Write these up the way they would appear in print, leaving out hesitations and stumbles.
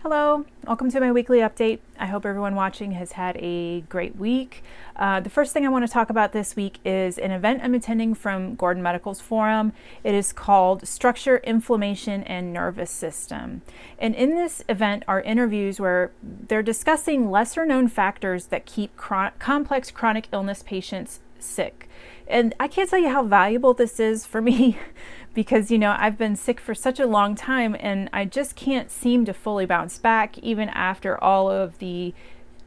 Hello, welcome to my weekly update. I hope everyone watching has had a great week. The first thing I want to talk about this week is an event I'm attending from Gordon Medical's forum. It is called Structure, Inflammation, and Nervous System. And in this event are interviews where they're discussing lesser known factors that keep complex chronic illness patients sick. And I can't tell you how valuable this is for me because, I've been sick for such a long time and I just can't seem to fully bounce back even after all of the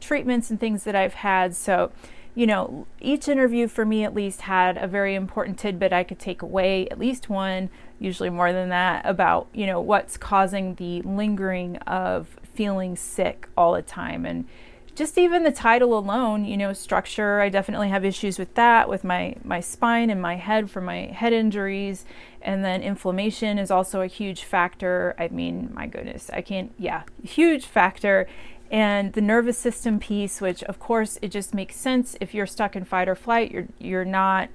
treatments and things that I've had. So, each interview for me at least had a very important tidbit I could take away, at least one, usually more than that, about, what's causing the lingering of feeling sick all the time. And just even the title alone, structure, I definitely have issues with that, with my spine and my head from my head injuries. And then inflammation is also a huge factor. I mean, my goodness, huge factor. And the nervous system piece, which of course, it just makes sense if you're stuck in fight or flight, you're not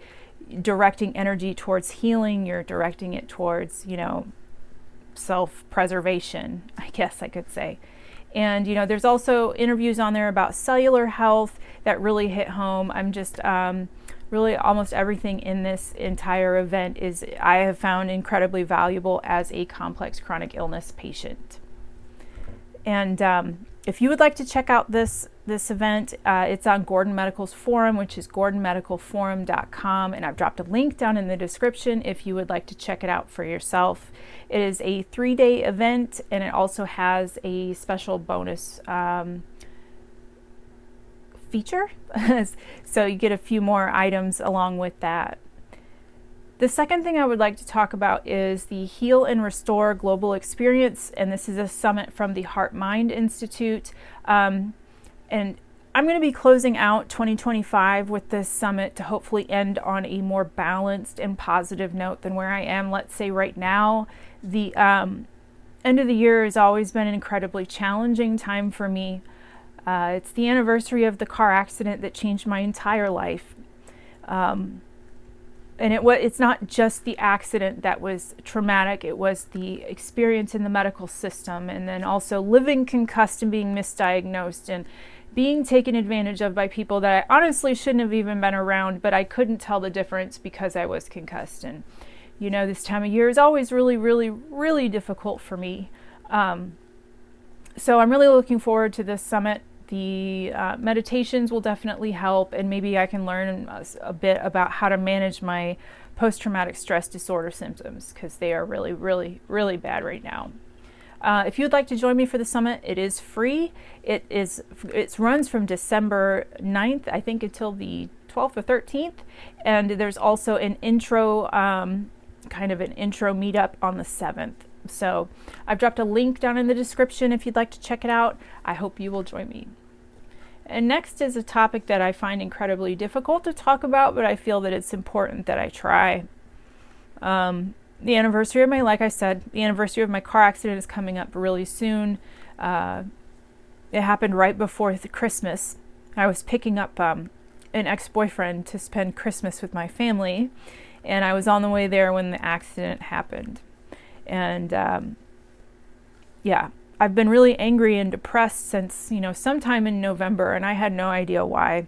directing energy towards healing, you're directing it towards, self-preservation, I guess I could say. And, there's also interviews on there about cellular health that really hit home. I'm just really almost everything in this entire event I have found incredibly valuable as a complex chronic illness patient. And if you would like to check out this event, it's on Gordon Medical's forum, which is gordonmedicalforum.com, and I've dropped a link down in the description if you would like to check it out for yourself. It is a 3-day event, and it also has a special bonus feature, so you get a few more items along with that. The second thing I would like to talk about is the Heal and Restore Global Experience, and this is a summit from the Heart Mind Institute. And I'm going to be closing out 2025 with this summit to hopefully end on a more balanced and positive note than where I am, let's say, right now. The end of the year has always been an incredibly challenging time for me. It's the anniversary of the car accident that changed my entire life. And it's not just the accident that was traumatic, it was the experience in the medical system, and then also living concussed and being misdiagnosed and being taken advantage of by people that I honestly shouldn't have even been around, but I couldn't tell the difference because I was concussed. And, this time of year is always really, really, really difficult for me. So I'm really looking forward to this summit. The meditations will definitely help, and maybe I can learn a bit about how to manage my post-traumatic stress disorder symptoms, because they are really, really, really bad right now. If you'd like to join me for the summit, it is free. It runs from December 9th, I think, until the 12th or 13th, and there's also an intro, kind of an intro meetup on the 7th. So I've dropped a link down in the description if you'd like to check it out. I hope you will join me. And next is a topic that I find incredibly difficult to talk about, but I feel that it's important that I try. The anniversary of like I said, the anniversary of my car accident is coming up really soon. It happened right before Christmas. I was picking up an ex-boyfriend to spend Christmas with my family, and I was on the way there when the accident happened. And I've been really angry and depressed since, sometime in November, and I had no idea why.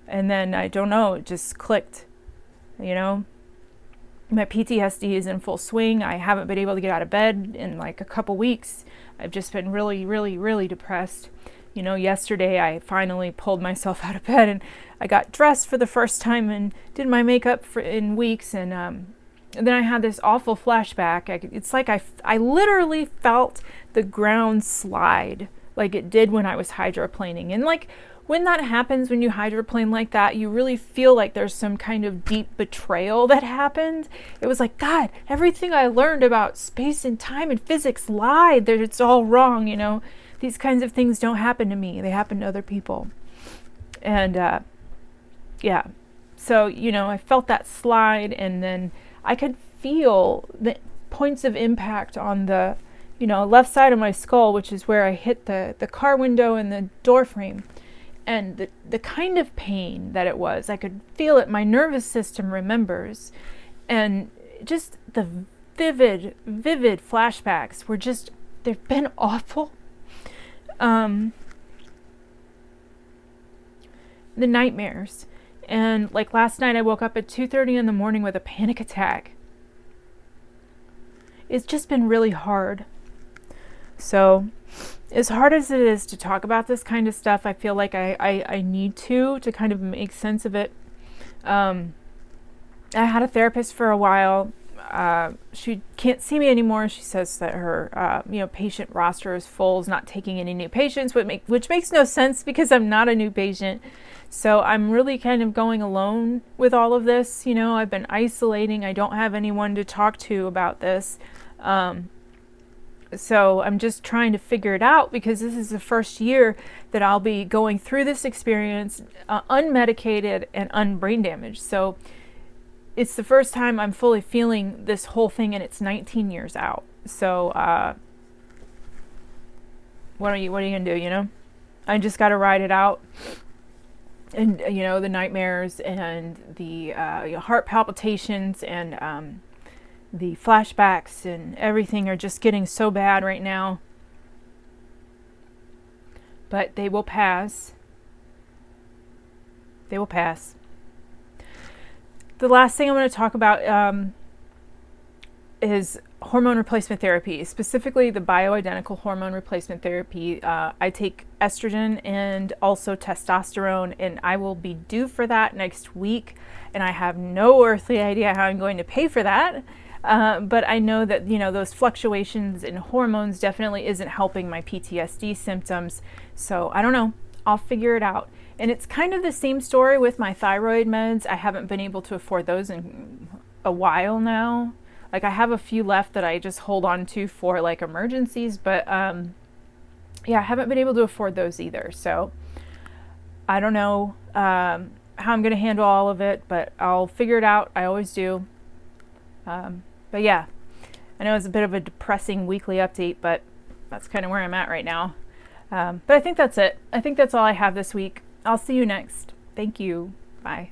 And then, I don't know, it just clicked, My PTSD is in full swing. I haven't been able to get out of bed in like a couple weeks. I've just been really, really, really depressed. Yesterday I finally pulled myself out of bed and I got dressed for the first time and did my makeup in weeks, and then I had this awful flashback. It's like I literally felt the ground slide like it did when I was hydroplaning. And like when that happens, when you hydroplane like that, you really feel like there's some kind of deep betrayal that happened. It was like, God, everything I learned about space and time and physics lied. That it's all wrong, These kinds of things don't happen to me. They happen to other people. And so, I felt that slide, and then I could feel the points of impact on the, left side of my skull, which is where I hit the car window and the door frame. And the kind of pain that it was, I could feel it. My nervous system remembers. And just the vivid flashbacks were just, they've been awful. The nightmares. And like last night I woke up at 2:30 in the morning with a panic attack. It's just been really hard. So as hard as it is to talk about this kind of stuff, I feel like I need to kind of make sense of it. I had a therapist for a while. She can't see me anymore. She says that her patient roster is full, is not taking any new patients, which makes no sense because I'm not a new patient. So I'm really kind of going alone with all of this. I've been isolating. I don't have anyone to talk to about this. So I'm just trying to figure it out because this is the first year that I'll be going through this experience unmedicated and unbrain damaged. So it's the first time I'm fully feeling this whole thing, and it's 19 years out. So what are you gonna do? I just got to ride it out. And the nightmares and the heart palpitations and the flashbacks and everything are just getting so bad right now. But they will pass. They will pass. The last thing I'm going to talk about is hormone replacement therapy, specifically the bioidentical hormone replacement therapy. I take estrogen and also testosterone, and I will be due for that next week, and I have no earthly idea how I'm going to pay for that. But I know that, those fluctuations in hormones definitely isn't helping my PTSD symptoms. So I don't know. I'll figure it out. And it's kind of the same story with my thyroid meds. I haven't been able to afford those in a while now. Like I have a few left that I just hold on to for like emergencies, but I haven't been able to afford those either. So I don't know how I'm going to handle all of it, but I'll figure it out. I always do. But yeah, I know it's a bit of a depressing weekly update, but that's kind of where I'm at right now. But I think that's it. I think that's all I have this week. I'll see you next. Thank you. Bye.